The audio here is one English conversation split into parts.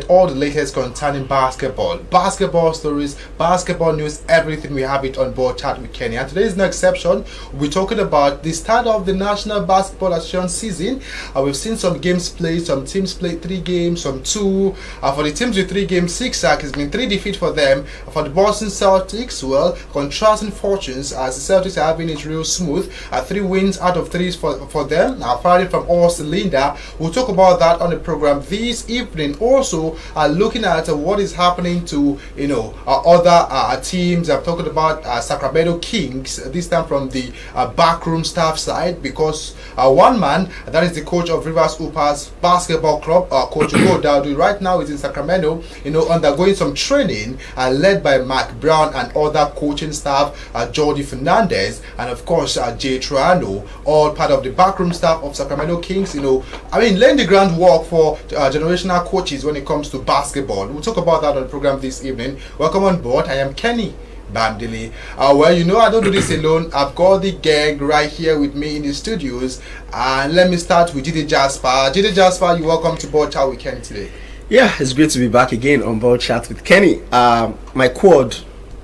all the latest concerning basketball stories, basketball news, everything. We have it on board Chat with Kenny. And today is no exception. We're talking about the start of the National Basketball Association season. We've seen some games played, some teams played 3 games, some 2. For the teams with 3 games, 6 sack has been 3 defeats for them. For the Boston Celtics, well, contrasting fortunes as the Celtics are having it real smooth. 3 wins out of 3 for them. Now, firing from all cylinder. We'll talk about that on the program this evening. Also, looking at what is happening to other teams. I'm talking about Sacramento Kings, this time from the backroom staff side, because one man, that is the coach of Rivers Upas Basketball Club, Coach Odaudu, right now is in Sacramento, undergoing some training, led by Mark Brown and other coaching staff, Jordi Fernandez, and of course Jay Triano, all part of the backroom staff of Sacramento Kings. Laying the groundwork for generational coaches when it comes to basketball. We'll talk about that on the program this evening. Welcome on board. I am Kenny Bamdili. I don't do this alone. I've got the gang right here with me in the studios. And let me start with Jide Jasper. Jide Jasper, you're welcome to board Chat with Kenny today. Yeah, it's great to be back again on board Chat with Kenny. My quad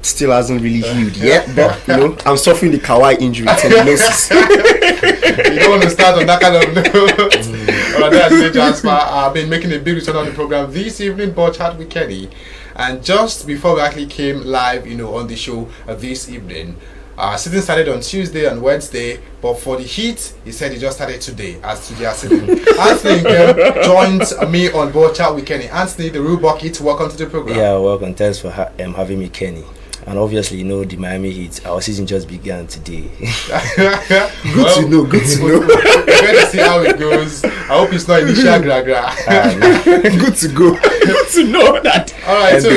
still hasn't really healed yet, but I'm suffering the Kawhi injury tendinosis. You don't want to start on that kind of note. Alright, that's Jide Jasper. I've been making a big return on the program this evening, board Chat with Kenny. And just before we actually came live, on the show this evening, season started on Tuesday and Wednesday, but for the Heat, he said he just started today, as today are season. Anthony joins me on board Chat with Kenny. Anthony, the real bucket, welcome to the program. Yeah, welcome. Thanks for having me, Kenny. And obviously, the Miami Heat, our season just began today. Good to know. We're going to see how it goes. I hope it's not initial gra-gra. Good to go. Good to know that. Alright, so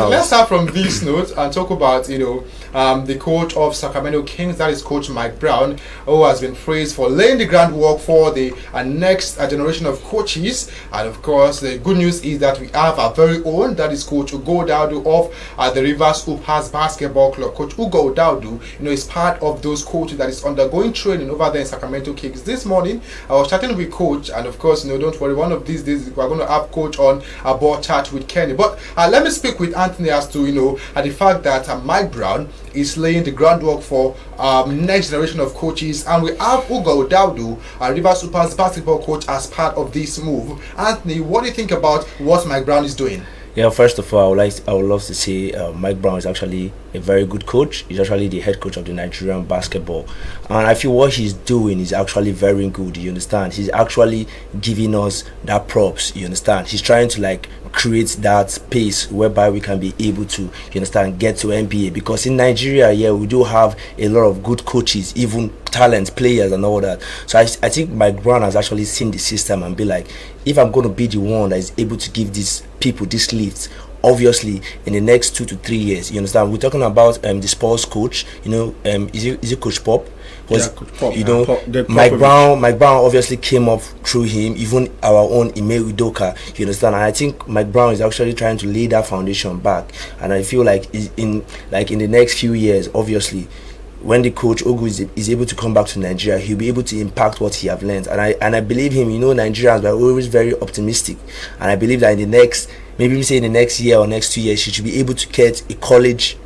let's start from this note and talk about, the coach of Sacramento Kings, that is Coach Mike Brown, who has been praised for laying the groundwork for the next generation of coaches. And of course, the good news is that we have our very own, that is Coach Odaudu of the Rivers Upas Basketball Club. Coach Odaudu, is part of those coaches that is undergoing training over there in Sacramento Kings. This morning, I was chatting with Coach, and of course, don't worry, one of these days we're going to have Coach on a board Chat with Kenny. But let me speak with Anthony as to the fact that Mike Brown is laying the groundwork for next generation of coaches, and we have Ogoh Odaudu, Rivers Upas basketball coach, as part of this move. Anthony, what do you think about what Mike Brown is doing? Yeah, first of all, I would love to say Mike Brown is actually a very good coach. He's actually the head coach of the Nigerian basketball, and I feel what he's doing is actually very good. You understand? He's actually giving us that props. You understand? He's trying to create that space whereby we can be able to, get to NBA, because in Nigeria, we do have a lot of good coaches, even talent players and all that. So I think Mike Brown has actually seen the system and be like, if I'm going to be the one that is able to give these people this lift, obviously in the next 2 to 3 years, you understand, we're talking about the sports coach, is it Coach Pop? Coach Pop, Mike Brown obviously came up through him, even our own Ime Udoka, you understand. And I think Mike Brown is actually trying to lay that foundation back, and I feel like in the next few years, obviously, when the coach Ogoh is able to come back to Nigeria, he'll be able to impact what he have learned. And I believe him. Nigerians are always very optimistic, and I believe that in the next year or next 2 years, he should be able to get a college,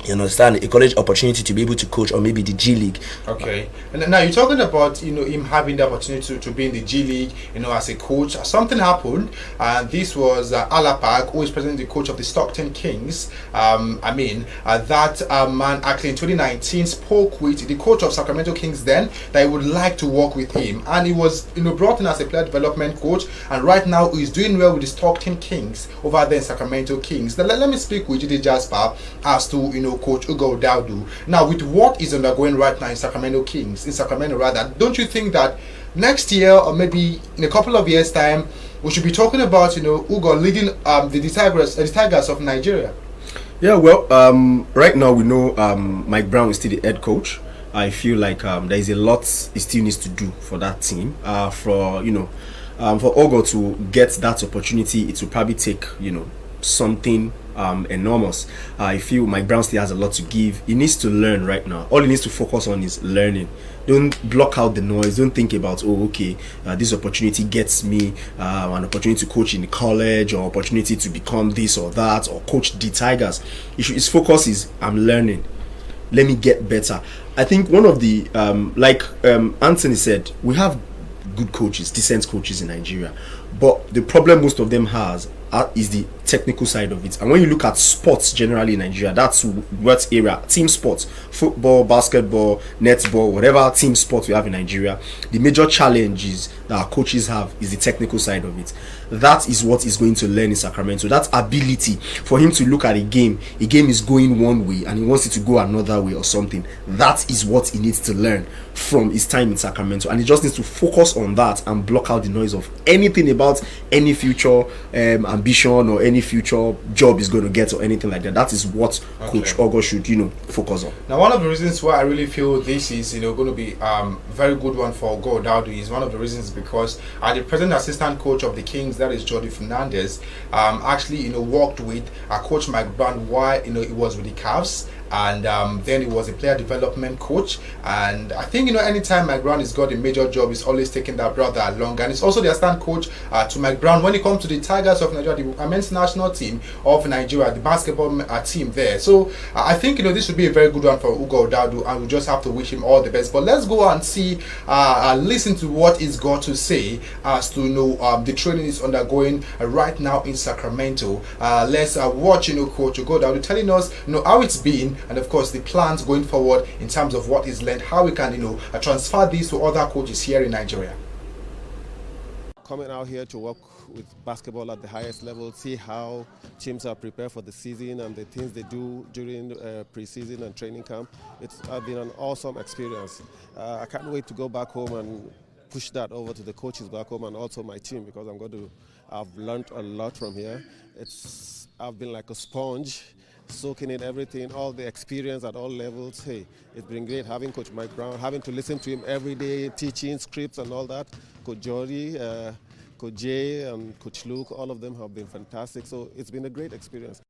a college opportunity to be able to coach, or maybe the G League. Okay. And now you're talking about him having the opportunity to be in the G League, as a coach. Something happened, and this was Alapag, who is presently the coach of the Stockton Kings. That man actually in 2019 spoke with the coach of Sacramento Kings then that he would like to work with him, and he was brought in as a player development coach, and right now he's doing well with the Stockton Kings over there in Sacramento Kings. Now let me speak with Jide Jasper as to Coach Ogoh Odaudu. Now, with what is undergoing right now in Sacramento rather, don't you think that next year, or maybe in a couple of years' time, we should be talking about Ogoh leading the Tigers of Nigeria? Yeah, well, right now we know Mike Brown is still the head coach. I feel like there is a lot he still needs to do for that team. For Ogoh to get that opportunity, it will probably take something enormous. I feel Mike Brown still has a lot to give. He needs to learn right now. All he needs to focus on is learning. Don't block out the noise. Don't think about, oh, okay, this opportunity gets me an opportunity to coach in college, or opportunity to become this or that, or coach the Tigers. His focus is, I'm learning. Let me get better. I think one of the Anthony said, we have good coaches, decent coaches in Nigeria, but the problem most of them has is the technical side of it. And when you look at sports generally in Nigeria, that's what area, team sports, football, basketball, netball, whatever team sports we have in Nigeria, the major challenges that our coaches have is the technical side of it. That is what he's going to learn in Sacramento. That ability for him to look at a game is going one way and he wants it to go another way or something. That is what he needs to learn from his time in Sacramento, and he just needs to focus on that and block out the noise of anything about any future ambition or any future job he's going to get or anything like that. That is what Coach Ogoh should focus on. Now, one of the reasons why I really feel this is going to be very good one for Ogoh Odaudu is one of the reasons because the present assistant coach of the Kings, that is Jordi Fernandez, actually worked with Coach Mike Brown while he was with the Cavs. And then he was a player development coach, and I think anytime Mike Brown has got a major job, he's always taking that brother along, and he's also the assistant coach to Mike Brown when it comes to the Tigers of Nigeria, the men's national team of Nigeria, the basketball team there. So I think this would be a very good one for Ogoh Odaudu, and we just have to wish him all the best. But let's go and see, listen to what he's got to say as to the training is undergoing right now in Sacramento. Let's watch Coach Ogoh Odaudu telling us how it's been, and of course the plans going forward in terms of what he's learned, how we can transfer these to other coaches here in Nigeria. Coming out here to work with basketball at the highest level, see how teams are prepared for the season and the things they do during pre-season and training camp. It's been an awesome experience. I can't wait to go back home and push that over to the coaches back home and also my team, because I've learned a lot from here. I've been like a sponge, soaking in everything, all the experience at all levels. Hey, it's been great having Coach Mike Brown, having to listen to him every day, teaching scripts and all that. Coach Jordi, Coach Jay and Coach Luke, all of them have been fantastic. So it's been a great experience.